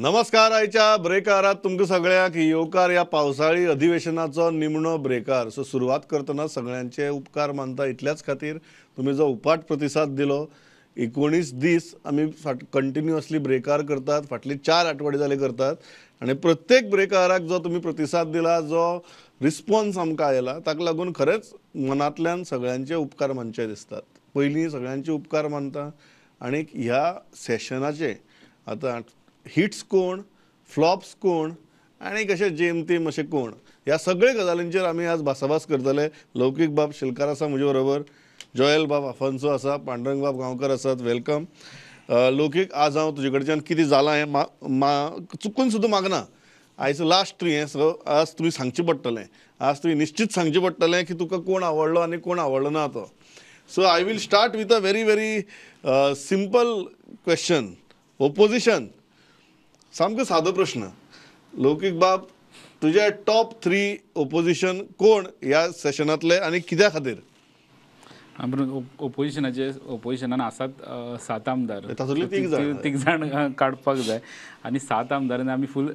नमस्कार. आयच्या ब्रेकारात तुमकां सगळ्यांक येवकार या पावसाळी अधिवेशनाचो निमणो ब्रेकार. सो सुरवात करतना सगळ्यांचे उपकार मानता इतल्याच खातीर तुम्ही जो उपाट प्रतिसाद दिलो. 19 दीस आमी कंटिन्युअसली ब्रेकार करतात, फाटली 4 आठवडे जाले करतात आणि प्रत्येक ब्रेकाराक जो तुम्ही प्रतिसाद दिला, जो रिस्पॉन्स आमकां आयला, ताका लागून खरेंच मनांतल्यान सगळ्यांचे उपकार मानचे दिसतात. पयलीं सगळ्यांचे उपकार मानता आणि ह्या सेशनाचे आतां हिट्स कोण, फ्लॉप्स कोण आणि कशे जेमतेम अशे कोण, ह्या सगळे गजालींचेर आमी आज भासाभास करतले. लौकीक बाब शिलकार आसा म्हजे बरोबर, जोयल बाब आफोन्सो आसा, पांडुरंग बाब गांवकर आसात. वेलकम. लौकीक, आज हांव तुजे कडच्यान कितें जालां हें चुकून सुद्दां मागना. आयज लास्ट हें सो आज तुवें सांगचें पडटलें. आज तुवें निश्चित सांगचें पडटलें की तुका कोण आवडलो आनी कोण आवडलो ना तो. So I will start with a very very simple question. Opposition, सामको सादो प्रश्न. लौकीक बाब, तुझे टॉप 3 ओपोजिशन कोण ह्या सेशनांतले आनी कित्या खातीर? ओपोजिशनान आसात 7 आमदार. तातूंतले तीग जाण काडपाक जाय आनी 7 आमदारांनी आमी फूल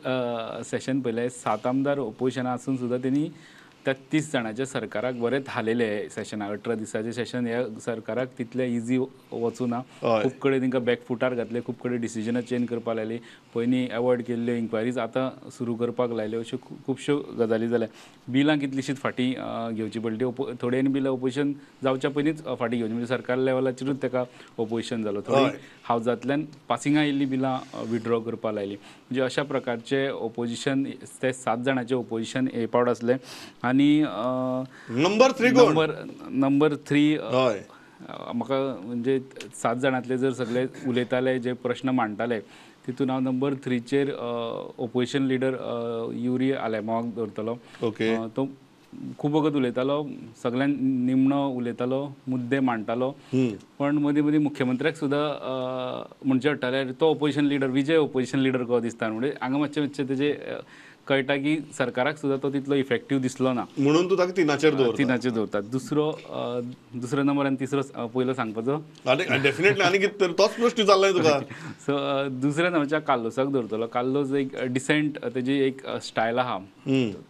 सेशन पळयलें. 7 आमदार ओपोजिशना आसून सुद्दां तेणी 33 जाणांच्या सरकाराक बरेंच हालयले सेशनाक. 18 दिसाचें सेशन ह्या सरकाराक तितलें इजी वचूना. खूब कडेन तांकां बॅकफुटार घातले, खूब कडेन डिसिजनां चेंज करपाक लायली, पयलीं एवॉयड केल्ल्यो इन्क्वायरीज आतां सुरू करपाक लायल्यो. अश्यो खुबश्यो गजाली जाल्या. बिलां कितलींशींच फाटीं घेवची पडली. थोड्यांनी बिलां ओपोजिशन जावच्या पयलींच फाटीं घेवची, म्हणजे सरकार लेवलाचेरूच ताका ओपोजिशन जालो. थोडी हावजांतल्यान पासिंगां येयल्लीं बिलां विथड्रॉ करपाक लायली. म्हणजे अशा प्रकारचे ओपोजिशन, ते 7 जाणांचे ओपोजिशन येवपावड आसलें. आनी नंबर 3 म्हाका म्हणजे 7 जाणांतले जर सगळे उलयताले, जे प्रश्न मांडटाले, तितून हांव नंबर 3चेर ओपोजिशन लिडर युरी आलेमावाक दवरतलो. तो खूब वगत उलयतालो, सगळ्यांक निमणो उलयतालो, मुद्दे मांडटालो, पण मदीं मदीं मुख्यमंत्र्याक सुद्दां म्हणचे पडटाले तो ओपोजिशन लिडर, विजय ओपोजिशन लिडर कसो दिसता. म्हणजे हांगा मातशें तेजे कळटा की सरकाराक सुद्दां तो तितलो इफेक्टीव दिसलो ना, म्हणून तूं ताका 3चेर दवरतात. दुसरो नंबर आनी तिसरो पयलो सांगपाचो. डेफिनेटली. आनी कितें तोच प्रश्न जाल्लो तुका. सो दुसऱ्या नंबरच्या कार्लोसाक दवरतलो. कार्लोस एक डिसेंट, तेजी एक स्टायल आहा,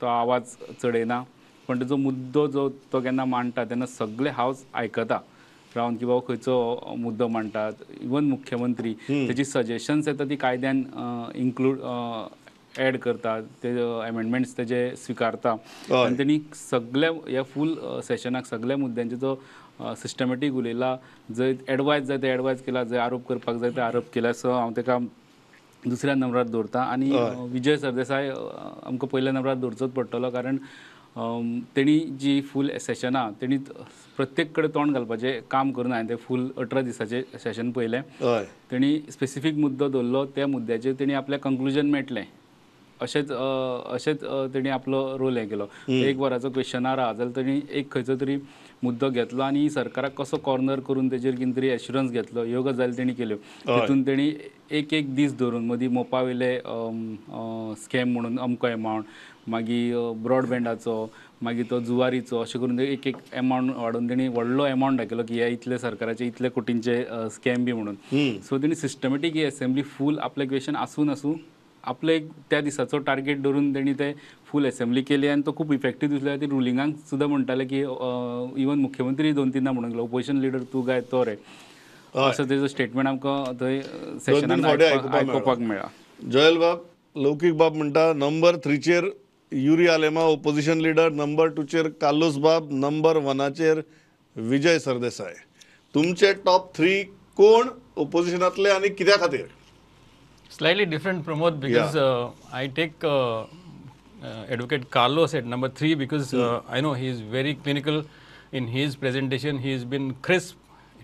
तो आवाज चडयना, पण तेजो मुद्दो जो तो केन्ना मांडटा तेन्ना सगळे हावस आयकता रावन, की बाबा खंयचो मुद्दो मांडटात. इवन मुख्यमंत्री तेजी सजेशन्स येता ती कायद्यान इन्क्लूड एड करतात, ते एमेंडमेंट्स तेजे स्विकारता. आनी तेणी सगळ्या ह्या फूल सेशनाक सगळ्या मुद्द्यांचे जो सिस्टमॅटीक उलयला, जंय एडवायज जाय ते एडवायज केला, जंय आरोप करपाक जाय ते आरोप केला. सो हांव ताका दुसऱ्या नंबरार दवरता. आनी विजय सरदेसाय आमकां पयल्या नंबरार दवरचोच पडटलो, कारण तेणी जी फूल सेशनां तेणी प्रत्येक कडेन तोंड घालपाचें काम करून हांवें तें फूल 18 दिसाचें सेशन पयलें. तेणी स्पेसिफीक मुद्दो दवरलो, त्या मुद्द्याचेर तेणी आपल्या कंक्लुजन मेळटलें अशेंच तेणी आपलो रोल हें केलो. 1 वराचो क्वेश्चनार आहा जाल्यार तेणी एक खंयचो तरी मुद्दो घेतलो आनी सरकाराक कसो कॉर्नर करून तेजेर कितें तरी एश्युरन्स घेतलो, ह्यो गजाली तेणी केल्यो. तितून तेणी एक दीस धरून मदीं मोपा वयले स्कॅम म्हणून अमको एमावंट, मागीर ब्रॉडबँडाचो, मागीर तो जुवारीचो, अशें करून एक एमावंट वाडोवन तेणी व्हडलो एमावंट दाखयलो की ह्या इतले सरकाराचे इतले कोटींचे स्कॅम बी म्हणून. सो तेणी सिस्टमॅटीक ही असेंब्ली फूल आपलें क्वेश्चन आसून आपले एक त्या दिसाचो टार्गेट धरून तेणी ते फूल असेंब्ली केली आनी तो खूब इफेक्टीव दिसलो. ती रुलिंगाक सुद्दां म्हणटाले की इवन मुख्यमंत्री 2-3दां म्हणून गेलो, ओपोजिशन लिडर तूं गाय तो रे, असो तेजो स्टेटमेंट आमकां थंय सेशनान आयकुपाक मेळ्ळा. जोयल बाब, लौकीक बाब म्हणटा नंबर 3चेर Yuri Alemao opposition leader, number 2चेर कार्लोस बाब, नंबर 1चेर विजय सरदेसाय. तुमचे टॉप 3 कोण ओपोजिशनांतले आनी कित्या खातीर? Slightly different, Pramod, because I take Advocate Carlos at number 3 because I know he is very clinical in his presentation. He has been crisp,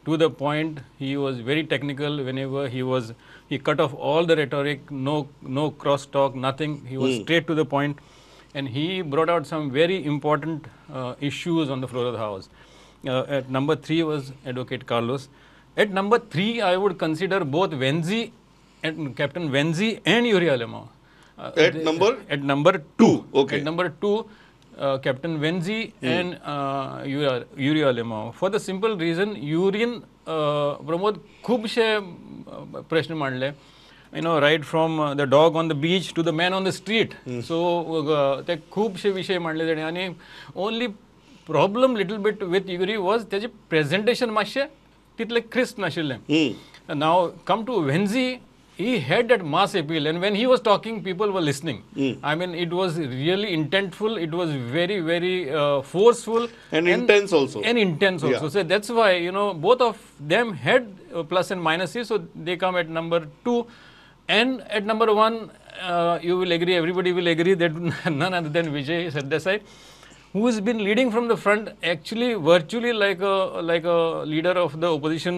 to the point. He was very technical whenever he cut off all the rhetoric, no cross talk, nothing. He was straight to the point, and he brought out some very important issues on the floor of the House. At number 3 was Advocate Carlos. At number 3, I would consider both Captain Venzi and Yuri Alema. At number 2. Okay. At number 2, Captain Venzi and Yuri Alema. For the simple reason, Pramod खूबशे प्रश्न मांडले. right from the dog on the beach to the man on the street. So ते खूपशे विषय मांडले ताणें आनी only problem little bit with Yuri was तेजें presentation मातशें तितलें क्रिस्प नाशिल्लें. Now come to Venzy, he had that mass appeal, and when he was talking, people were listening. I mean, it was really intentful, it was very, very forceful. And intense also. And intense also. Yeah. So that's why, both of them had plus and minuses, so they come at number 2. And at number 1, you will agree, everybody will agree that none other than Vijay Sardesai, who has been leading from the front, actually virtually like a leader of the opposition,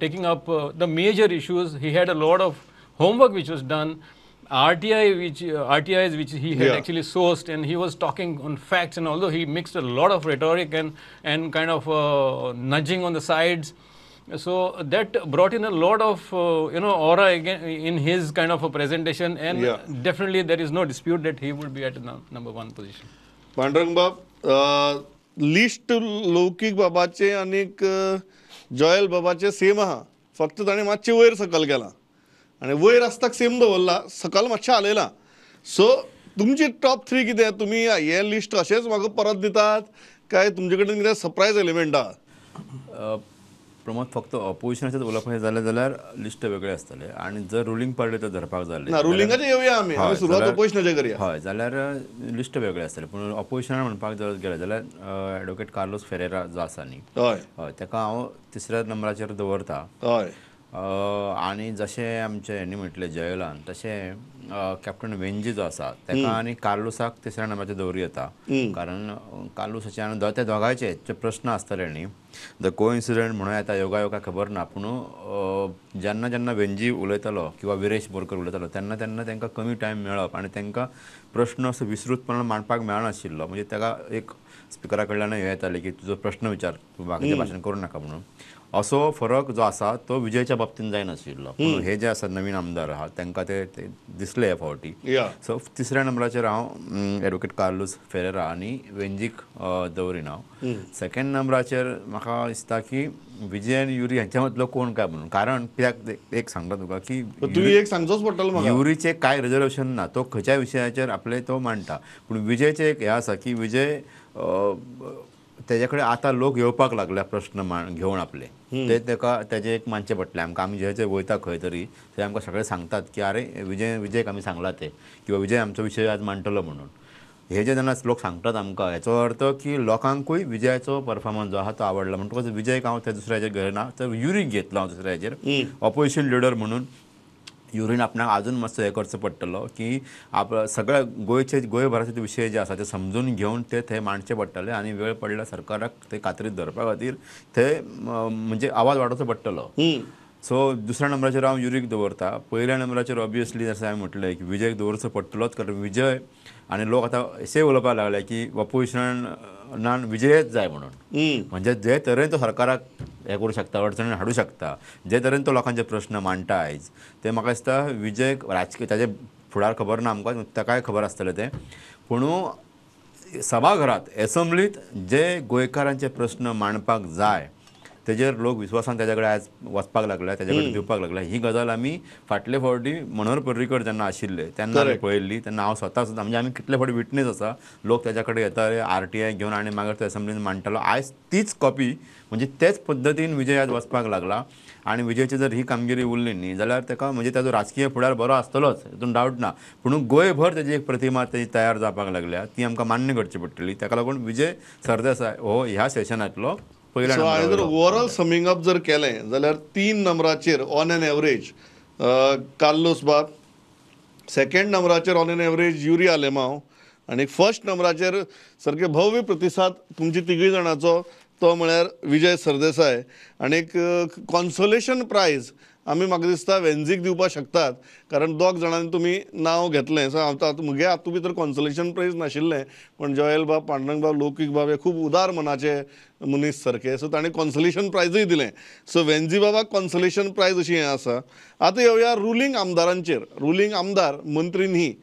taking up the major issues. He had a lot of homework which was done, RTIs which he had actually sourced, and he was talking on facts. And although he mixed a lot of rhetoric and kind of nudging on the sides, so that brought in a lot of aura again in his kind of a presentation. And definitely there is no dispute that he would be at the number 1 position. Pandurang बाब, list लौकीक बाबाचे आनीक Joel बाबाचे same आहा, फक्त ताणें मातशें वयर सकल केलां आनी वयर आसताक सेम दवरला, सकल मातशें हालयलां. सो तुमची टॉप 3 कितें? तुमी हें लिस्ट अशेंच म्हाका परत दितात काय तुमचे कडेन कितें सरप्रायज एलिमेंट आहा? प्रमोद, फक्त ऑपोजिशनाचेच उलोवपाचें जालें जाल्यार लिस्ट वेगळे आसतले, आनी जर रुलींग पार्टी तर धरपाक जाले ना, रुलिंगाचें येवया आमी सुरवात ऑपोजिशनाचें करया. हय, जाल्यार लिस्ट वेगळे आसतले. पूण ऑपोजिशनान म्हणपाक जर गेले जाल्यार एडवोकेट कार्लोस फेरेरा जो आसा न्ही, हय, ताका हांव 3ऱ्या नंबराचेर दवरता. हय. आनी जशें आमचे हेणी म्हटलें जयलान, तशें कॅप्टन वेंजी जो आसा ताका आनी कार्लोसाक 3ऱ्या नंबराचेर दवरूं येता. कारण कार्लोसाचे आनी त्या दोगांयचे जे प्रश्न आसतले न्ही, द कोइन्सिडंट म्हणून येता, योगा खबर ना, पूण जेन्ना जेन्ना वेंजी उलयतालो किंवा विरेश बोरकर उलयतालो तेन्ना तेन्ना तांकां कमी टायम मेळप आनी तांकां प्रश्न असो विस्तृतपणान मांडपाक मेळनाशिल्लो. म्हणजे ताका एक स्पिकरा कडल्यान हे येताले की तुजो प्रश्न विचार, तूं बाकीचें भाशण करूं नाका म्हणून. असो फरक जो आसा तो विजयच्या बाबतींत जायनाशिल्लो. पूण हे जे आसा नवीन आमदार आहा तांकां ते दिसले ह्या फावटी. सो 3ऱ्या नंबराचेर हांव एडवोकेट कार्लोस फेरेरा आनी वेंजीक दवरीन हांव. 2nd नंबराचेर म्हाका दिसता की विजय आनी युरी हांच्या मदलो कोण काय म्हणून. कारण कित्याक एक सांगता तुका की तुमी एक सांगचोच पडटलो म्हाका. युरीचे कांय रिजर्वेशन ना, तो खंयच्याय विशयाचेर आपले तो मांडटा. पूण विजयचे एक हे आसा की विजय तेजे कडेन आतां लोक येवपाक लागल्या प्रश्न घेवन आपले, ते ताका तेजें एक मानचें पडटलें. आमी जे वयता खंय तरी थंय आमकां सगळे सांगतात की आरे विजयक आमी सांगला ते, किंवा विजय आमचो विशय आज मांडटलो म्हणून. हे जे जेन्ना लोक सांगतात आमकां, हेचो अर्थ की लोकांकूय विजयाचो परफॉर्मन्स जो आहा तो आवडला. म्हणटकच विजयक हांव ते दुसऱ्या हेजेर घेयना, तर युरीक घेतलो हांव दुसऱ्या हेजेर ऑपोजिशन लिडर म्हणून. युरीन आपणाक आजून मातसो हे करचो पडटलो की सगळ्या गोंयभराचे विशय जे आसा ते समजून घेवन ते थंय मांडचे पडटले आनी वेळ पडल्यार सरकाराक ते खात्रीत धरपा खातीर थंय म्हणजे आवाज वाडोवचो पडटलो. सो 2ऱ्या नंबराचेर हांव युरीक दवरता. 1ल्या नंबराचेर ऑब्वियसली जशें हांवें म्हटलें की विजयक दवरचो पडटलोच, कारण विजय आनी लोक आतां अशें उलोवपाक लागले की ऑपोजिशनान विजयच जाय म्हणून. म्हणजे जे तरेन तो सरकाराक हे करूं शकता, अडचणी हाडूं शकता, जे तरेन तो लोकांचे प्रश्न मांडटा आयज, ते म्हाका दिसता विजयक राजकीय ताजे फुडार खबर ना आमकां, ताकाय खबर आसतलें तें. पूण सभाघरांत एसेंब्लींत जे गोंयकारांचे प्रश्न मांडपाक जाय तेजेर लोक विश्वासान तेजे कडेन आयज वचपाक लागल्या, तेजे कडेन दिवपाक लागल्या. ही गजाल आमी फाटले फावटी मनोहर पर्रीकर जेन्ना आशिल्ले तेन्ना आमी पळयल्ली. तेन्ना हांव स्वता सुद्दां म्हणजे आमी कितले फावटी विटनेस आसा, लोक तेज्या कडेन येताले RTI घेवन आनी मागीर तो एसेंब्लीन मांडटालो. आयज तीच कॉपी म्हणजे तेच पद्दतीन विजय आज वचपाक लागला. आनी विजयची जर ही कामगिरी उरली न्ही जाल्यार ताका म्हणजे ताजो राजकीय फुडार बरो आसतलोच, हितून डावट ना. पूण गोंयभर तेजी एक प्रतिमा तेजी तयार जावपाक लागल्या, ती आमकां मान्य करची पडटली. ताका लागून विजय सरदेसाय हो ह्या सेशनांतलो पहिला. सो हांवें जर ओवरऑल समिंग अप जर केलें जाल्यार 3 नंबराचेर ऑन एन एवरेज कार्लोस बाब, 2nd नंबराचेर on an average Yuri Alemao, आनी 1st नंबराचेर सारके भव्य प्रतिसाद तुमची तिगूय जाणांचो तो म्हळ्यार विजय सरदेसाय. आनी एक कॉन्सोलेशन प्रायज आमी म्हाका दिसता वेन्झीक दिवपाक शकतात, कारण दोग जाणांनी तुमी नांव घेतलें. सो आतां म्हगे हातूंत भितर कॉन्सोलेशन प्रायज नाशिल्लें, पण जॉयल बाब, पांडुरंग बाब, लौकीक बाब हे खूब उदार मनाचे मनीस सारके. सो ताणें कॉन्सोलेशन प्रायजूय दिलें. सो वेन्झी बाबाक कॉन्सोलेशन प्रायज अशी हें आसा. आतां येवया रुलींग आमदारांचेर. रुलींग आमदार, मंत्री न्ही.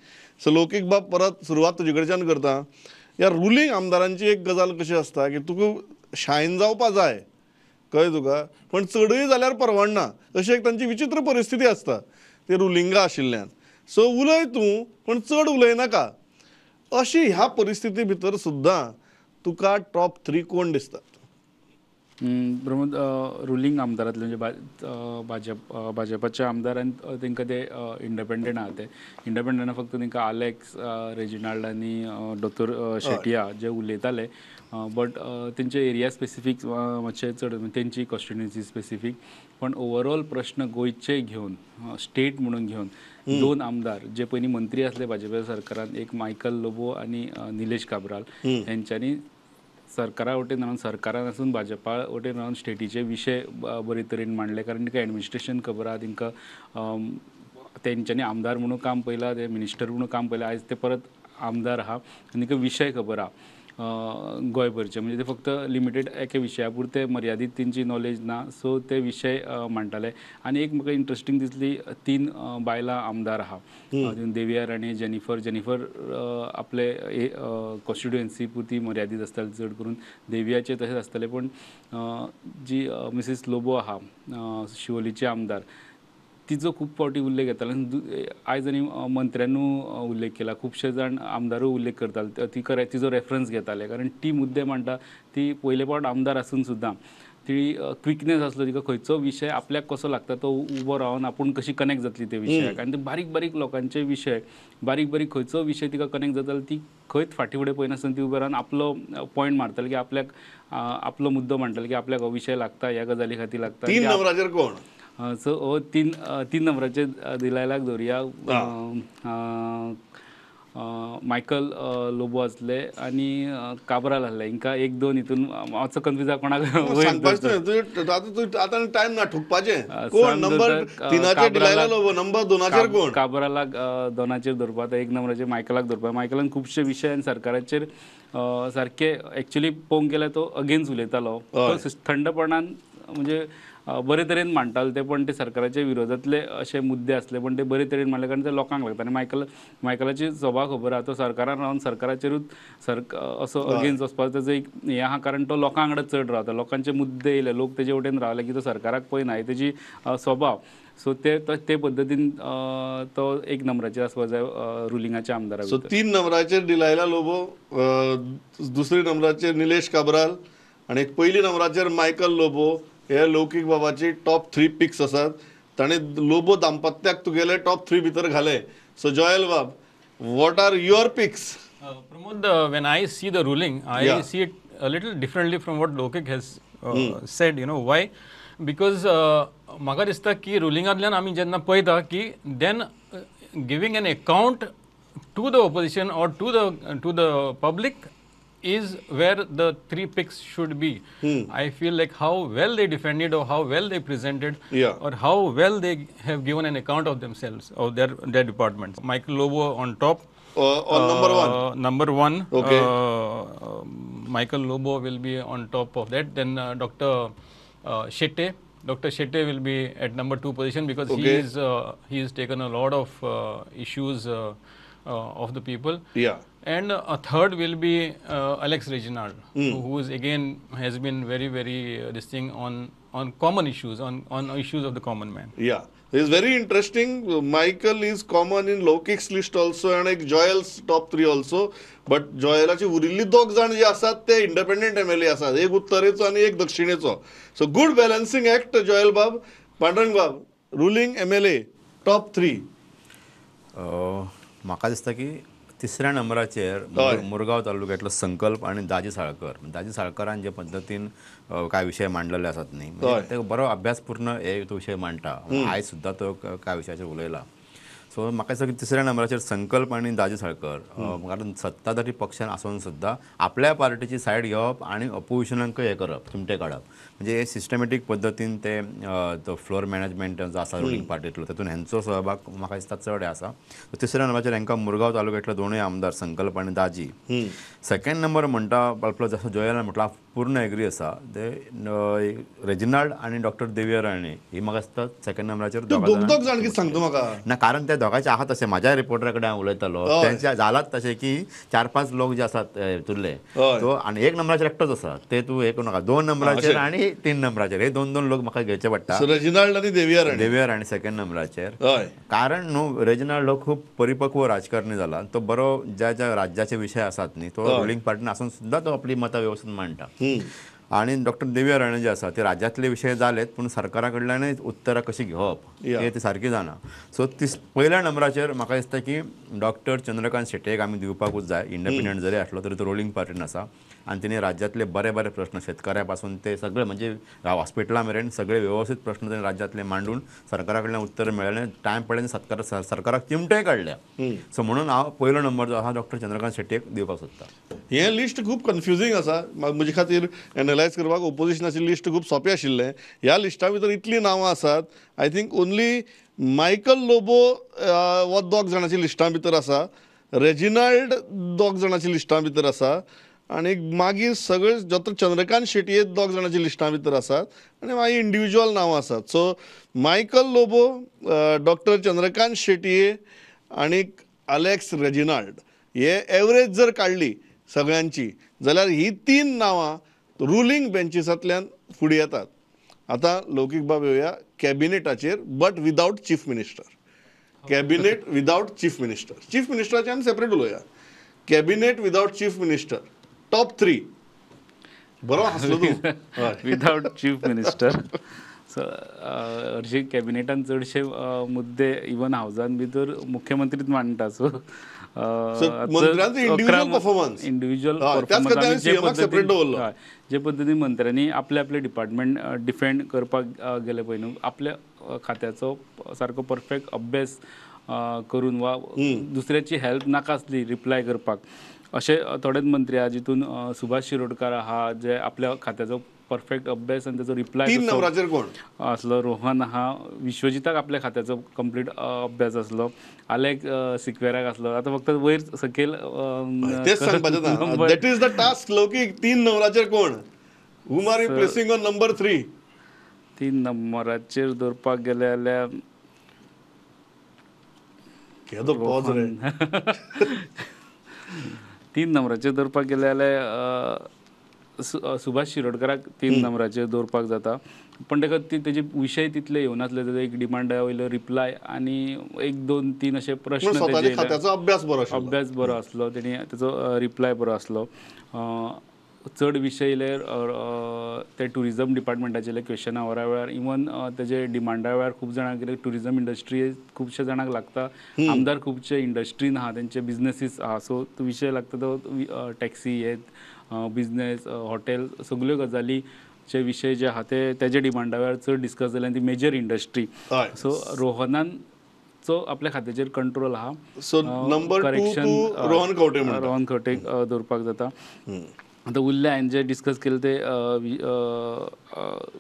सो लौकीक बाब परत सुरवात तुजे कडच्यान करता. ह्या रुलींग आमदारांची एक गजाल कशी आसता की तुका शायन जावपा जाय, कळ्ळें तुका. पण चडय जाल्यार परवडना अशी एक तांची विचित्र परिस्थिती आसता ते रुलिंगा आशिल्ल्यान. सो उलय तूं पण चड उलयनाका. अशी ह्या परिस्थिती भितर सुद्दां तुका टॉप 3 कोण दिसतात? प्रमोद, रुलींग आमदारांतले म्हणजे भाजपाचे आमदार आनी तांकां ते इंडिपेंडंट आहा ते इंडिपेंडंटान फक्त तांकां आलेक्स रेजिनाल्ड आनी डॉक्टर शेटिया जे उलयताले, बट तेंचे एरिया स्पेसिफीक मातशे चड तेंची कॉन्स्टिट्युएन्सी स्पेसिफीक. पण ओवरऑल प्रश्न गोंयचे घेवन स्टेट म्हणून घेवन 2 आमदार जे पयलीं मंत्री आसले भाजपा सरकारान, एक मायकल लोबो आनी निलेश काब्राल, हेंच्यांनी सरकारा वटेन रावन सरकारान आसून भाजपा वटेन रावन स्टेटीचे विशय बरे तरेन मांडले. कारण तिका एडमिनिस्ट्रेशन खबर आहा, तांकां तेंच्यांनी आमदार म्हणून काम पयलां, ते मिनिस्टर म्हणून काम पयलां, आयज ते परत आमदार आहा आनी तांकां विशय खबर आहा गोंयभरचे. म्हणजे ते फक्त लिमिटेड एके विशया पुरते मर्यादीत तेंची नॉलेज ना, सो ते विशय मांडटाले. आनी एक म्हाका इंट्रस्टींग दिसली, 3 बायलां आमदार आहा, देविया राणी, जेनिफर आपले कॉन्स्टिट्युएन्सी पुरती मर्यादीत आसताले चड करून. देवियाचे तशेंच आसताले, पण जी मिसीस लोबो आहा शिवोलीचे आमदार, तिचो खूब फावटी उल्लेख येतालो. आयज आनी मंत्र्यानूय उल्लेख केला, खुबशे जाण आमदारूय उल्लेख करताले, तिचो रेफरन्स घेताले. कारण ती मुद्दे मांडटा, ती पयले फावट आमदार आसून सुद्दां ती क्विकनेस आसलो, तिका खंयचो विशय आपल्याक कसो लागता तो उबो रावन आपूण कशी कनेक्ट जातली ते विशयाक. आनी ते बारीक बारीक लोकांचे विशय, बारीक बारीक खंयचो विशय तिका कनेक्ट जातालो, ती खंयच फाटी फुडें पळयनासतना ती उबे रावन आपलो पॉयंट मारताली, की आपल्याक आपलो मुद्दो मांडटाली, की आपल्याक हो विशय लागता, ह्या गजाली खातीर लागता. 3 नंबराचेर कोण? सो हो 3 नंबराचे दिलायलाक धरुया. मायकल लोबो आसले आनी काब्राल आसले. हिंकां 1-2 हितून मातसो कन्फ्यूज आहा कोणाक आतां टायम ना ठोकपाचें. कोण नंबर 3 दिलायला लोबो, नंबर 2 कोण? काब्रालाक 2 धरपा, 1 नंबराचेर मायकलाक धरपा. मायकलान खुबशे विशय आनी सरकाराचेर सारके एक्चुली पळोवंक गेल्यार तो अगेन्स्ट उलयतालो. तो थंडपणान म्हणजे बरे तरेन मांडटाले ते, पण ते सरकाराचे विरोधातले अशे मुद्दे आसले, पण ते बरे तरेन मांडले कारण ते लोकांक लागता. आनी मायकलाची स्वभाव खबर आहा, तो सरकारान रावन सरकाराचेरूच असो अगेन्स्ट वचपाचो तेजो एक हें आहा. कारण तो लोकां कडेन चड रावता, लोकांचे मुद्दे येयले, लोक तेजे वटेन रावले की तो सरकाराक पळयना, ही तेजी स्वभाव. सो ते पद्दतीन तो 1 नंबराचेर आसपाक जाय रुलिंगाच्या आमदारा. सो 3 नंबराचेर दिलायला लोबो, 2 नंबराचेर निलेश काब्राल आनी 1 नंबराचेर मायकल लोबो. हे लौकीक बाबाची टॉप 3 पिक्स आसात. ताणें लोबो दाम्पत्याक तुगेले टॉप 3 भितर घाले. सो जोयल बाब, what are your picks? Pramod, when I see the ruling, I see it a little differently from what Lokik has said. You know why? Because म्हाका दिसता की रुलिंगांतल्यान आमी जेन्ना पळयता की then giving an account to the opposition or to the public is where the 3 picks should be. I feel like how well they defended or how well they presented or how well they have given an account of themselves, of their departments. Michael Lobo on top. On number 1. Number 1. Okay. Michael Lobo will be on top of that. Then Dr. Shetty. Dr. Shetty will be at number 2 position because he has taken a lot of issues of the people. Yeah. And a third will be Alex Reginald, who is again has been very, very this thing on common issues, on issues of the common man. Yeah, it is very interesting. Michael is common in Lokik's list also and Joel's top 3 also. But Joelaची उरिल्ली 2 जाण जे आसात ते independent MLA आसात, एक उत्तरेचो आणि एक दक्षिणेचो. So good balancing act Joel बाब. पांडुरंग बाब, रुलिंग MLA टॉप 3. म्हाका दिसता की 3ऱ्या नंबराचेर मुरगांव तालुक्यांतलो संकल्प आनी दाजी साळकरान जे पद्दतीन कांय विशय मांडलेले आसात न्ही, ते बरो अभ्यासपूर्ण हे तो विशय मांडटा. आयज सुद्दां तो कांय विशयाचेर उलयला. सो म्हाका दिसता की 3ऱ्या नंबराचेर संकल्प आनी दाजी साळकर, कारण सत्ताधारी पक्षान आसून सुद्दां आपल्या पार्टीची सायड घेवप आनी अपोजिशनांकय हे करप, चिमटे काडप, म्हणजे हे सिस्टमॅटीक पद्दतीन ते तो फ्लोर मॅनेजमेंट जो आसा रुलींग पार्टींतलो तातूंत हेंचो सहभाग म्हाका दिसता चड आसा. 3ऱ्या नंबराचेर हांकां मुरगांव तालुक्यांतले 2 आमदार संकल्प आनी दाजी. 2nd नंबर म्हणटा आपलो जसो जोयलान म्हटला पूर्ण एग्री आसा ते रेजिनाल्ड आनी डॉक्टर देविया राणे ही म्हाका दिसता सेकंड नंबराचेर दोग जाण कितें सांगता म्हाका ना कारण ते दोगांचे आहात तशें म्हाज्या रिपोर्टरा कडेन हांव उलयतालो तेंचे जालात तशें की 4-5 लोक जे आसात तुरले तो आनी 1 नंबराचेर एकटोच आसा ते तूं हे करूं नाका 2 नंबराचेर आनी 3 नंबराचेर हे 2 लोक म्हाका घेवचे पडटा रेजिनाल्ड आनी देविया राणे सेकंड नंबराचेर हय कारण न्हू रेजिनाल्ड हो खूब परिपक्व राजकारणी जाला तो बरो ज्या राज्याचे विषय आसात न्ही तो रुलींग पार्टीन आसून सुद्दां तो आपली मतां व्यवस्थित मांडटा आणि डॉक्टर देविया राणे जे आसा ते राज्यातले विशय जालेत पूण सरकारा कडल्यानूय उतरां कशी घेवप हे ती सारकी जाना सो ती पहिल्या नंबराचेर म्हाका दिसता की डॉक्टर चंद्रकांत शेट्येक आमी दिवपाकूच जाय इंडिपेंडंट जरी आसलो तरी तो रोलिंग पार्टीन आसा आणि तिने राज्यातले बरे बरे प्रश्न शेतकऱ्या पासून ते सगळे म्हणजे हॉस्पिटला मेरेन सगळे व्यवस्थित प्रश्न त्यांनी राज्यातले मांडून सरकारा कडल्यान उत्तर मेळ्ळें टायम पडले सरकाराक चिमटेय काडल्या सो म्हणून हांव पयलो नंबर जो आसा डॉक्टर चंद्रकांत शेट्येक दिवपाक सोदता हे लिस्ट खूब कन्फ्युजींग आसा म्हजे खातीर एनालायज करपाक ओपोजिशनाची लिस्ट खूब सोंपें आशिल्लें ह्या लिस्टा भितर इतलीं नांवां आसात I think only Michael Lobo हो 2 जाणांची लिस्टा भितर आसा रेजिनाल्ड 2 जाणांची लिस्टा भितर आसा आणि मागीर सगळे जत्र चंद्रकांत शेट्ये 2 जाणांची लिस्टा भितर आसात आनी मागीर इंडिविज्युअल नांवां आसात so Michael Lobo doctor Chandrakant Shetye आनी अलेक्स रेजिनाल्ड हे एवरेज जर काडली सगळ्यांची जाल्यार ही 3 नांवां रुलींग बेंचिसांतल्यान फुडें येतात आतां लौकीक बाब येवया कॅबिनेटाचेर but without chief minister cabinet without chief मिनिस्टराचें आमी सेपरेट उलोवया cabinet without chief minister top 3 बरो हांसलो तूं विदाउट चीफ मिनिस्टर सो हरशी कॅबिनेटान चडशे मुद्दे इवन हावजान भितर मुख्यमंत्रीच मांडटा सो इंडिव्हिज्युअल परफॉर्मन्स जे पद्दतीन मंत्र्यांनी आपले आपले डिपार्टमेंट डिफेंड करपाक गेले पळय न्हू आपल्या खात्याचो सारको परफेक्ट अभ्यास करून वा दुसऱ्याची हेल्प नाका आसली रिप्लाय करपाक अशे थोडेच मंत्री आहा जितून सुभाष शिरोडकार आहा जे आपल्या खात्याचो परफेक्ट अभ्यास आणि त्याचो रिप्लाय 3 नंबराचेर कोण असलो रोहन आहा विश्वजिताक आपल्या खात्याचो कंप्लीट अभ्यास असलो आलेक सिक्वेराक असलो आता फक्त वयर सकयल तेच सांगपाचें that is the task Loukik 3 नंबराचेर कोण whom are you placing on number 3 3 नंबराचेर दवरपाक गेले जाल्यार केदो पॉज रे 3 नंबराचेर दवरपाक गेले जाल्यार सुभाष शिरोडकराक 3 नंबराचेर दवरपाक जाता पण ताका तेजे विशय तितले येवनासले ताजो एक डिमांडा वयलो रिप्लाय आनी 1, 2, 3 अशे प्रश्न खात्याचो अभ्यास बरो आसलो तेणी ताजो रिप्लाय बरो आसलो चड विशय येयले ते टुरिजम डिपार्टमेंटाचे क्वेश्चन आवरा वेळार इवन तेजे डिमांडा वेळार खूब जाणांक कितें टुरिजम इंडस्ट्री खुबशे जाणांक लागता आमदार खुबशे इंडस्ट्रीन आहा तेंचे बिझनेसीस आहा सो तो विशय लागता तो टॅक्सी हे बिझनेस हॉटेल सगळ्यो गजालीचे विशय जे आहा ते तेजे डिमांडा वेळार चड डिस्कस जाले आनी ती मेजर इंडस्ट्री सो रोहनान चो आपल्या खात्याचेर कंट्रोल आहा सो नंबर 2 रोहन खंवटेक दवरपाक जाता आता उरले हांवें जे डिस्कस केले ते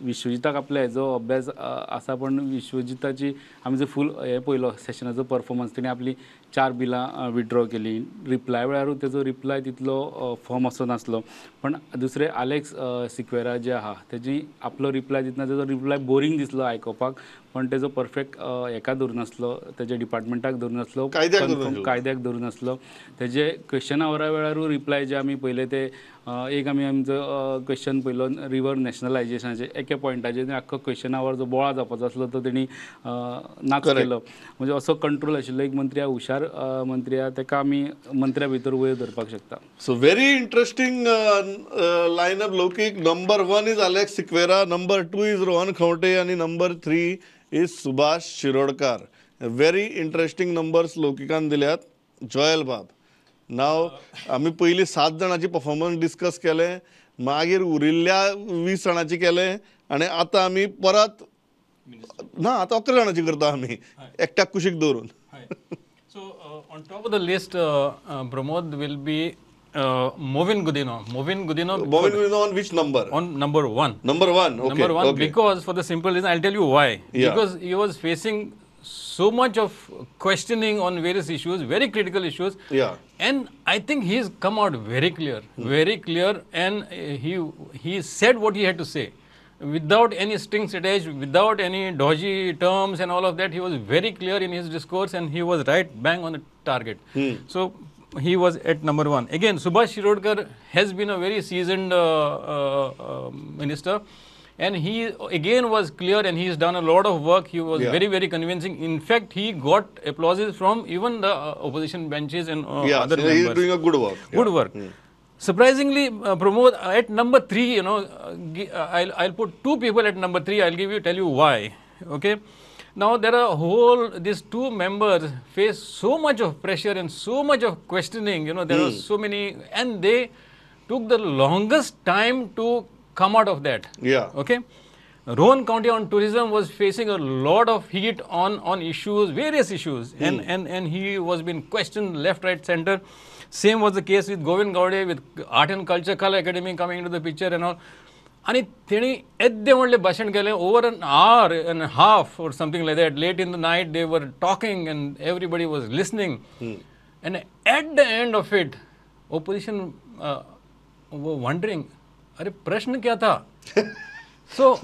विश्वजिताक आपल्या हेजो अभ्यास आसा पण विश्वजिताची आमी जो फूल हे पयलो सेशनाचो परफॉर्मन्स तेणी आपली 4 बिलां विथड्रॉ केली रिप्लाय वेळारूच तेजो रिप्लाय तितलो फॉर्म असो नासलो पण दुसरे आलेक्स सिक्वेरा जे आहा तेजी आपलो रिप्लाय दितना तेजो रिप्लाय बोरींग दिसलो आयकोपाक पण तेजो परफेक्ट हेका धरून नासलो तेजे डिपार्टमेंटाक धरून नासलो कायद्याक धरून नासलो तेजे क्वेश्चना वरा वेळारूच रिप्लाय जे आमी पयले ते एक आमी आमचो क्वेश्चन पयलो रिवर नॅशनलायजेशनाचे एके पॉयंटाचेर आख्खो क्वेश्चन आवर जो बोळा जावपाचो आसलो तो तेणी नाच केलो म्हणजे असो कंट्रोल आशिल्लो एक मंत्री हुशार मंत्री आहा ताका आमी मंत्र्या भितर वयर धरपाक शकता so very interesting lineup Loukik number 1 is Alex Sequeira number 2 is Rohan Khaunte आणि number 3 is Subhash Shirodkar very interesting numbers लौकिकान दिल्यात जोयल बाब नाव आमी पयलीं 7 जाणांची परफॉर्मन्स डिस्कस केले मागीर उरिल्ल्या 20 जाणांची केले आनी आतां आमी परत ना आतां 11 जाणांची करता आमी एकट्याक कुशीक दवरून So on top of the list, Pramod will be Movin Gudino. Movin Gudino on which number? On number 1. Number 1. Okay. Number 1 okay. because for the simple reason I'll tell you why. Yeah. Because he was facing so much of questioning on various issues, very critical issues. Yeah. And I think he's come out very clear, and he said what he had to say, without any strings attached, without any dodgy terms and all of that. He was very clear in his discourse, and he was right bang on the target. So he was at number one. Again, Subhash Shirodkar has been a very seasoned minister, and he again was clear, and he's done a lot of work. He was very, very convincing. In fact, he got applauses from even the opposition benches and other so members. he's doing a good work. Good work. Surprisingly, Pramod, at number 3, I'll put 2 people at number 3. I'll tell you why. Okay. Now there are these 2 members face so much of pressure and so much of questioning. There are so many, and they took the longest time to come out of that. Yeah. Okay. Rowan County on tourism was facing a lot of heat on issues, various issues, and he was being questioned left, right, center. Same was the case with Govind Gowde, with Art and Culture Kala Academy coming into the picture and all. And they only bhashan kele over an hour and a half or something like that. Late in the night, they were talking and everybody was listening. And at the end of it, opposition were wondering, "Arey, prashna kya tha?" So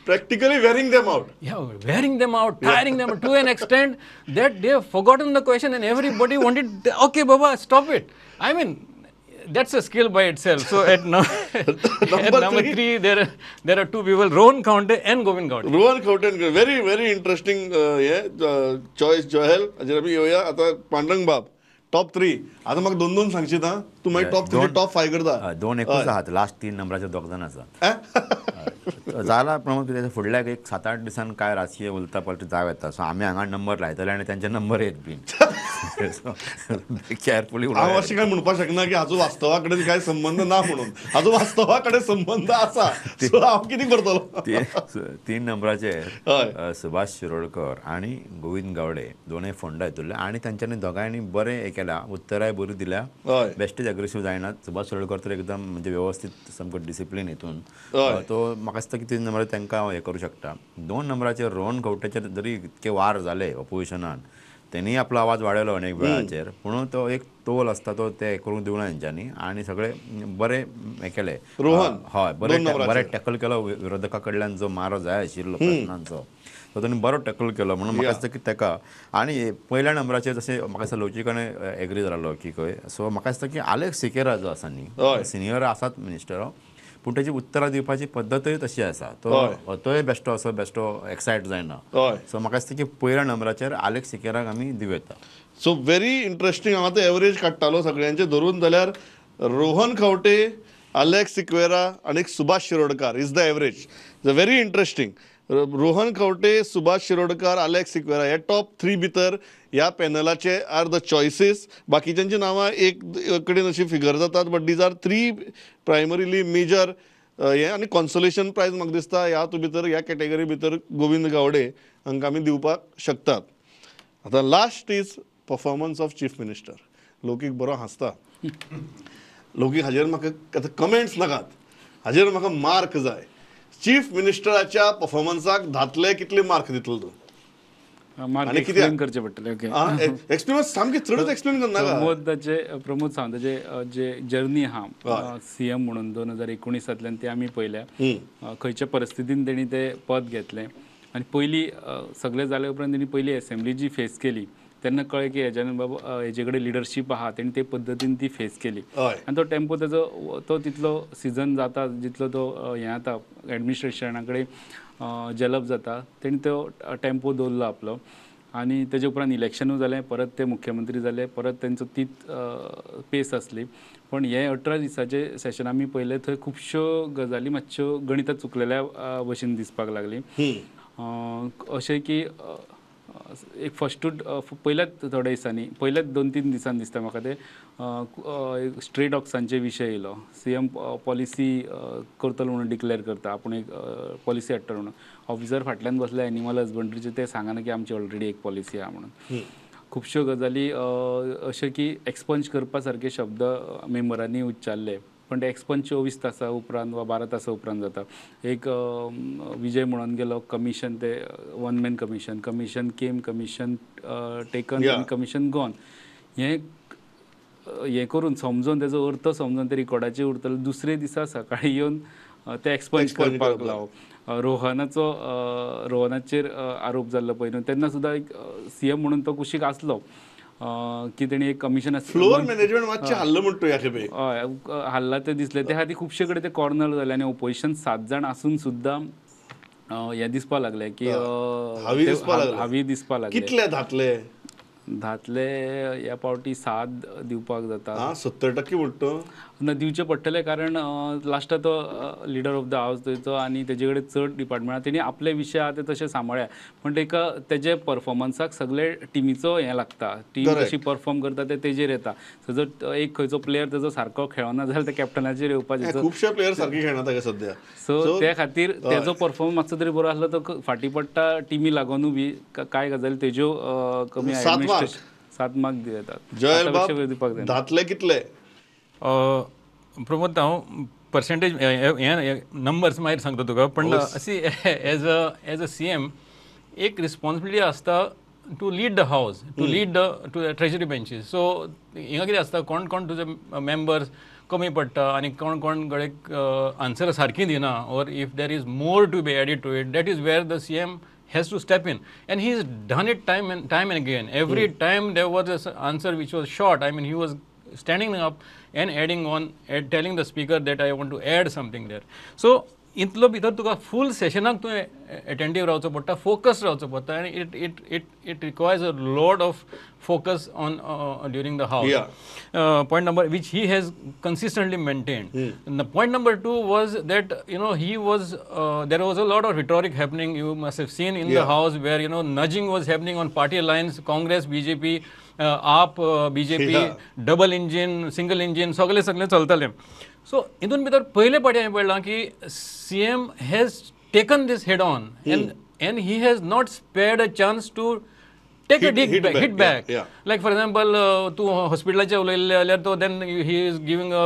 Practically wearing them out. Yeah, wearing them out, tiring them to an extent that they have forgotten the question, and everybody wanted, okay, Baba, stop it. I mean, that's a skill by itself. So at number 3, there are 2 people, Rowan County and Govind Gowde. Rohan खवटेन very very interesting choice Joel. हाजेर आमी येवया आतां पांडुरंग बाब top 3. आता म्हाका 2 सांगशीत हा तूं मागीर top 3 top 5 करता. 2 एकूच आहात, लास्ट 3 नंबराचे 2 जाण आसा. जाला प्रमोद, त्याच्या फुडल्या एक 7-8 दिसान काय राजकीय उलटा पलटी जाव येता. सो आमी हांगा नंबर लायतले आनी तेंचे नंबर येत बीन. केअरफुली हांव अशें काय म्हणपाक शकना की हाजो वास्तवा कडेन कांय संबंध ना म्हणून. हाजो वास्तवा कडेन संबंध आसा. सो हांव कितें करतलो. 3 नंबराचेर सुभाष शिरोडकर आणि गोविंद गावडे दोनूय फोंडा येतले, आणि तांच्यांनी दोगांयनी बरें हें केल्या, उत्तराय बरी दिल्या. बेश्टेच एग्रेसीव जायनात. सुभाष शिरोडकर तर एकदम म्हणजे व्यवस्थित सामको डिसिप्लीन हितून तो. म्हाका दिसता की 3 नंबर तांकां हें करूं शकता. 2 नंबराचेर रोहन खवटेचेर जरी इतके वार जाले ऑपोजिशनान, त्यांनी आपलो आवाज वाडयलो अनेक वेळाचेर, पूण तो एक तोल आसता तो ते करूंक दिवना तेंच्यांनी, आनी सगळे बरे हें केले. रोहन हय, बरें टॅकल केलो विरोधका कडल्यान जो मारो जाय आशिल्लो प्रश्नांचो, तो ताणें बरो टॅकल केलो. म्हणून म्हाका दिसता की ताका, आनी पयल्या नंबराचेर जशें म्हाका दिसता लवचीकाणे एग्री जालो की खंय. सो म्हाका दिसता की आलेक्स सिकेरा जो आसा न्ही, सिनियर आसात मिनिस्टर, पूण ताची उत्तरां दिवपाची पद्दतूय तशी आसा. तोय बेश्टो असो बेश्टो एक्सायट जायना. सो म्हाका दिसता की पयल्या नंबराचेर आलेक्स सिकेराक आमी दिवं येता. So very interesting. हांव आतां एवरेज काडटालो सगळ्यांचे धरून जाल्यार रोहन खवटे, आलेक्स सिक्वेरा आनी Subhash Shirodkar is the average. Very interesting. Rohan Khaunte, Subhash Shirodkar, Alex Sequeira हे टॉप 3 भितर ह्या पॅनलाचे आर द चॉयसीस. बाकीच्यांची नांवां एक कडेन अशी फिगर जातात, but these are 3 primarily major हे. आनी कॉन्सोलेशन प्रायज म्हाका दिसता ह्या भितर, ह्या कॅटेगरी भितर गोविंद गावडे हांकां आमी दिवपाक शकतात. आतां last is performance of chief minister. Loukik बरो हांसता. लोकीक हाजेर म्हाका आतां कमेंट्स नाकात, हाजेर म्हाका मार्क जाय. चीफ मिनिस्टराच्या परफॉर्मन्साक 10तले कितले मार्क दितलो तूं? मार्क एक्सप्लेन करचे पडटले. ओके, एक्सपिरियन्स सामकी चडच एक्सप्लेन करनाका. प्रमोद सावंताचे जे जर्नी आहा सीएम म्हणून 2019 ते आमी पयल्या. खंयच्या परिस्थितीन तेणी ते पद घेतलें, आनी पयली सगळें जाले उपरांत तेणी पयली असेंब्ली जी फेस केली तेन्ना कळ्ळें की हेज्यान बाबा हेजे कडेन लिडरशीप आहा, तेणी ते पद्दतीन ती फेस केली. आनी तो टेम्पो तेजो तो तितलो सिजन जाता जितलो तो हें जाता एडमिनिस्ट्रेशना कडेन जलप जाता, तेणी तो टेम्पो दवरलो आपलो. आनी तेजे उपरांत इलेक्शनूय जालें, परत ते मुख्यमंत्री जाले, परत तेंचो तीच पेस आसली. पण हे 18 दिसाचे सेशन आमी पळयलें, थंय खुबश्यो गजाली मातश्यो गणितां चुकलेल्या भशेन दिसपाक लागली. अशें की एक फस्टूच पयल्याच थोड्या दिसांनी, पयल्याच 2-3 दिसान दिसता म्हाका ते स्ट्रे डॉग्सांचे विशय येयलो. सीएम पॉलिसी करतलो म्हणून डिक्लेअर करता, आपूण एक पॉलिसी हाडटलो म्हणून. ऑफिसर फाटल्यान बसले एनिमल हजबंड्रीचे, ते सांगना की आमची ऑलरेडी एक पॉलिसी आहा म्हणून. खुबश्यो गजाली अशें की एक्सपंज करपा सारके शब्द मेंबरांनी उच्चारले. पण ते एक्सपंच 24 तासा उपरांत वा 12 तासा उपरांत जाता. एक विजय म्हणून गेलो कमिशन, ते वन मॅन कमिशन केम, कमिशन टेकन आनी कमिशन गॉन. हें करून समजून तेजो अर्थ समजून ते रिकॉर्डाचेर उरतलो. दुसरे दिसा सकाळीं येवन ते एक्सपंच करपाक लावप. रोहनाचेर आरोप जाल्लो पळय न्हू, तेन्ना सुद्दां एक CM म्हणून तो कुशीक आसलो की तेणी एक कमिशन फ्लोअर मॅनेजमेंट मातशें हल्लो म्हणटा ह्या खेपे. हय हल्ला ते दिसले. ते खातीर खुबशे कडेन ते कॉर्नर जाले आनी ओपोजिशन 7 जाण आसून सुद्दां हें दिसपा लागलें की हावी दिसपा लागले. कितले धातले ह्या पावटी 7 दिवपाक जाता. 70% म्हणटा न दिवचे पडटले, कारण लास्टाक तो लिडर ऑफ द हावस थंयचो आनी तेजे कडेन चड डिपार्टमेंट. तेणी आपले विशय आहा ते तशे सांबाळ्या, पण तेका तेजे परफॉर्मन्साक सगळे टिमीचो हें लागता. टीम कशी परफॉर्म करता ते तेजेर येता. जर एक खंयचो प्लेयर तेजो सारको खेळना जाल्यार ते कॅप्टनाचेर येवपाचें. खुबशे प्लेयर सारके खेळना सद्या. सो त्या खातीर तेजो परफॉर्मन्स मातसो तरी बरो आसलो. तो फाटीं पडटा टीमी लागून बी कांय गजाली तेज्यो कमी 7 मार्क दितात. जयल बाब धातले कितले? प्रमोद हांव पर्सेंटेज नंबर्स मागीर सांगता तुका, पण अशी एज अ CM एक रिस्पॉन्सिबिलिटी आसता to lead the house, to lead to the treasury benches. So हिंगा कितें आसता, कोण कोण तुजे मेंबर्स कमी पडटा आनी कोण कोण कडेन आन्सर सारकी दिना, or if there is more to be added to it, that is where the CM has to step in, and he's done it time and again. Every time there was an answer which was short, I mean he was standing up and adding on, telling the speaker that I want to add something there. So इतलो भितर तुका फूल सेशनाक तुवें अटेंटीव रावचो पडटा, focus रावचो पडटा, आनी it requires a lot of focus on during the house. Point number, which he has consistently maintained. And the point number 2 was that he was there was a lot of rhetoric happening. You must have seen in the house where nudging was happening on party lines. Congress, BJP, AAP, BJP, double engine, single engine, सगळे चलतले. So इतून भितर पयले पाटी हांवें पळयलां की CM has taken this head on, and he has not spared a chance to take a hit back. Like for example, तूं हॉस्पिटलाचें उलयल्लें जाल्यार तो then he is giving a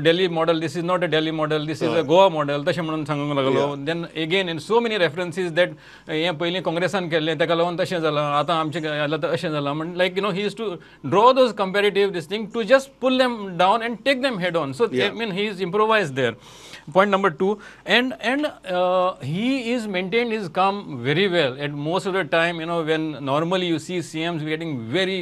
Delhi model. This is not a Delhi model, this is a Goa model. तशें म्हणून सांगूंक लागलो. Then again in so many references that हें पयलीं काँग्रेसान केल्लें तेका लागून तशें जालां, आतां आमचें जालां तर अशें जालां. म्हण like he is to draw those comparative this thing to just pull them down and take them head on. So I mean he is improvised there. Point number 2, and he is maintained his calm very well at most of the time. When normally you see CMs getting very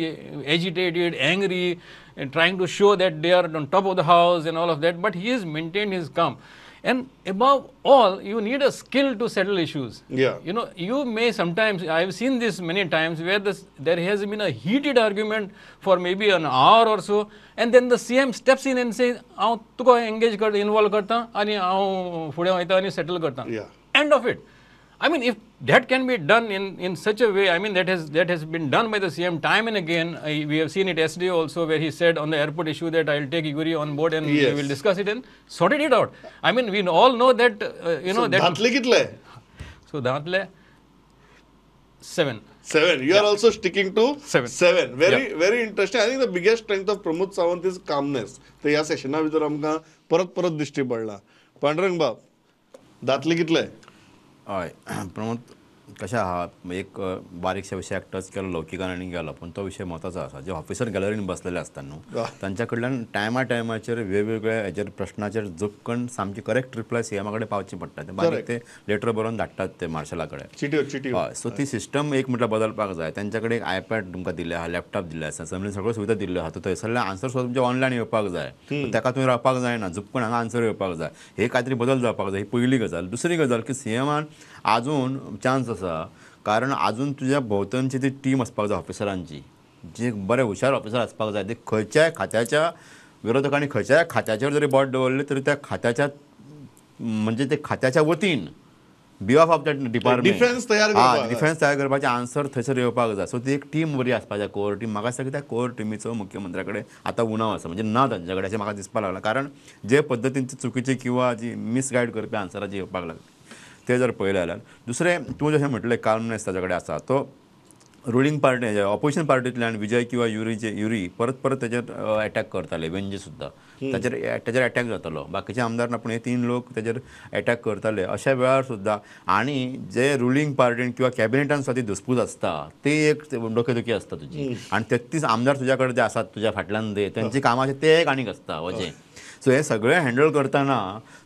agitated, angry, and trying to show that they are on top of the house and all of that, but he has maintained his calm. And above all, you need a skill to settle issues. You may sometimes, I have seen this many times, where there has been a heated argument for maybe an hour or so, and then the CM steps in and says, "I'll Tuka engage करता, involve करता, आणि हांव फुडें वयता आणि settle करता." End of it. I mean, if that can be done in such a way, I mean that has been done by the CM time and again. We have seen it yesterday also, where he said on the airport issue that I'll take Iguri on board and we will discuss it and sorted it out. I mean, we all know that so that. Dhatle kitle? So Dhatle 7. You are also sticking to 7. Very interesting. I think the biggest strength of Pramod Sawant is calmness. तर ह्या सेशना भितर आमकां परत दिश्टी पडला. पांडुरंग बाब, धातले कितले? हय प्रमोद कशें आहा, एक बारीकशा विशयाक टच केलो लौकिकान आनी गेलो, पण तो विशय महत्वाचो आसा. जे ऑफिसर गॅलरीन बसलेले आसतात न्हू, तांच्या कडल्यान टायमाचेर वेगवेगळ्या हेचेर प्रश्नाचेर झपकन सामकी करेक्ट रिप्लाय CM कडेन पावची पडटा. ते बारीक ते लेटर बरोवन धाडटात ते मार्शला कडेन. हय, सो ती सिस्टम एक म्हटल्यार बदलपाक जाय. तांच्या कडेन एक आयपॅड तुमकां दिल्ले आहा, लॅपटॉप दिल्ले आसा, सगळ्यो सुविधा दिल्ल्यो आहा. थंयसरले आन्सर सुद्दां तुमचे ऑनलायन येवपाक जाय. ताका तुवें रावपाक जायना, झपकन हांगा आन्सर येवपाक जाय. हे कांय तरी बदल जावपाक जाय. ही पयली गजाल. दुसरी गजाल की CMान आजून चान्स आसा, कारण अजून तुझ्या भोंवतणची ती टीम आसपाक जाय ऑफिसरांची, जे बरे हुशार ऑफिसर आसपाक जाय. ते खंयच्याय खात्याच्या विरोधकांनी खंयच्याय खात्याचेर जरी बोट दवरले तरी त्या खात्याच्या म्हणजे ते खात्याच्या वतीन behalf of that department defence तयार करपाचे आन्सर थंयसर येवपाक जाय. सो ती एक टीम बरी आसपाक जाय, कोर टीम. म्हाका दिसता की त्या कोर टिमीचो मुख्यमंत्र्या कडेन आतां उणाव आसा, म्हणजे ना तांच्या कडेन अशें म्हाका दिसपाक लागलां. कारण जे पद्दतीन चुकीची किंवा जी मिसगायड करपी आन्सरां जी येवपाक लागली ते जर पळयलें जाल्यार. दुसरें तूं जशें म्हटलें काल्मनेस ताचे कडेन आसा, तो रुलिंग पार्टी ऑपोजिशन पार्टींतल्यान विजय किंवा युरी परत परत तेजेर अटॅक करताले वेंजी सुद्दां तेजेर अटॅक जातालो बाकीचे आमदार ना पूण हे 3 लोक तेजेर अटॅक करताले अशा वेळार सुद्दां आनी जे रुलिंग पार्टीन किंवा कॅबिनेटान सुद्दां ती धुसपूस आसता ती एक डोकेदुखी आसता तुजी आनी 33 आमदार तुज्या कडेन जे आसात तुज्या फाटल्यान तेंची कामाचे ते एक आनीक आसता वजें सो हे सगळें हँडल करतना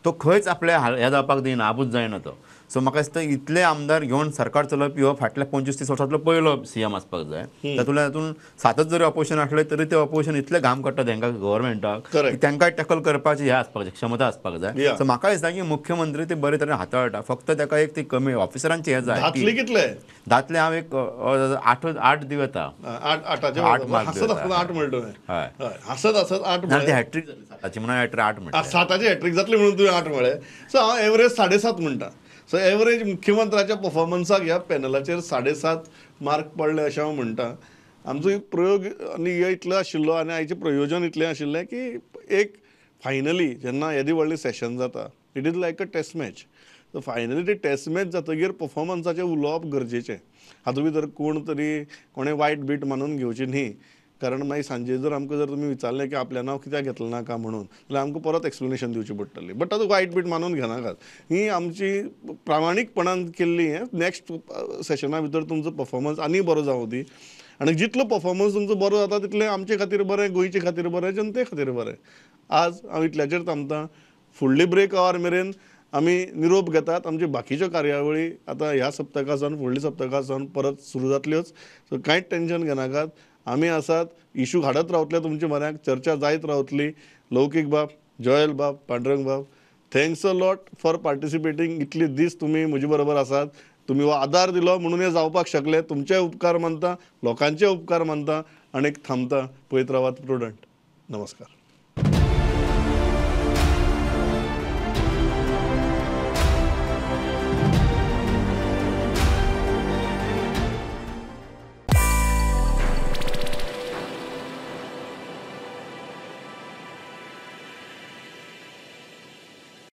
तो खंयच आपल्या हें जावपाक दिना आबूज जायना तो सो म्हाका दिसता इतले आमदार घेवन सरकार चलोवपी हो फाटल्या 25-30 वर्सांतलो पयलो सीएम आसपाक जाय तातूंत 7च जरी ऑपोजिशन आसलें तरी ते ऑपोजिशन इतले घाम काडटा तांकां गव्हर्मेंटाक की तांकां टॅकल करपाची हे आसपाक जाय क्षमता आसपाक जाय सो म्हाका दिसता की मुख्यमंत्री ते बरे तरेन हाताळटा फक्त ताका एक ती कमी ऑफिसरांची हे जाय धातले कितले दातले हांव एक 8 दिव येता 8 म्हणतो हय हसत हसत 8 ना ती हॅट्रिक जाली साताची म्हणून 8 म्हणटा 7ची हॅट्रिक जातली म्हणून तुवें 8 म्हळें सो हांव एवरेज 7.5 म्हणटा सो एवरेज मुख्यमंत्र्याच्या परफॉर्मन्साक ह्या पॅनलाचेर 7.5 मार्क पडले अशें हांव म्हणटा आमचो एक प्रयोग आनी हे इतलो आशिल्लो आनी आयचें प्रयोजन इतलें आशिल्लें की एक फायनली जेन्ना येदी व्हडलें सेशन जाता it is like a test match so finally ती टेस्ट मॅच जातकीर परफॉर्मन्साचें उलोवप गरजेचें हातूंत भितर कोण तरी कोणें वायट बीट मानून घेवची न्ही कारण मागीर सांजे जर आमकां जर तुमी विचारलें की आपलें नांव कित्याक घेतलें नाका म्हणून जाल्यार आमकां परत एक्सप्लेनेशन दिवची पडटली बट तातूंत वायट बीट मानून घेनाकात ही आमची प्रामाणीकपणान केल्ली हें नेक्स्ट सेशना भितर तुमचो परफॉर्मन्स आनी बरो जावं दी आनी जितलो परफॉर्मन्स तुमचो बरो जाता तितलें आमचे खातीर बरें गोंयचे खातीर बरें जनते खातीर बरें आज हांव इतल्याचेर थांबतां फुडली ब्रेक आवर मेरेन आमी निरोप घेतात आमचे बाकीच्यो कार्यावळी आतां ह्या सप्तका सावन फुडल्या सप्तका सावन परत सुरू जातल्योच सो कांयच टेन्शन घेनाकात आमी आसात इशू हाडत रावतले तुमचे म्हऱ्याक चर्चा जायत रावतली लौकीक बाब जयल बाब पांडुरंग बाब थँक्स अ लॉट फॉर पार्टिसिपेटींग इतले दीस तुमी म्हजे बरोबर आसात तुमी हो आदार दिलो म्हणून हे जावपाक शकले तुमचे उपकार मानता लोकांचे उपकार मानता आनीक थांबता पळयत रावात प्रुडंट नमस्कार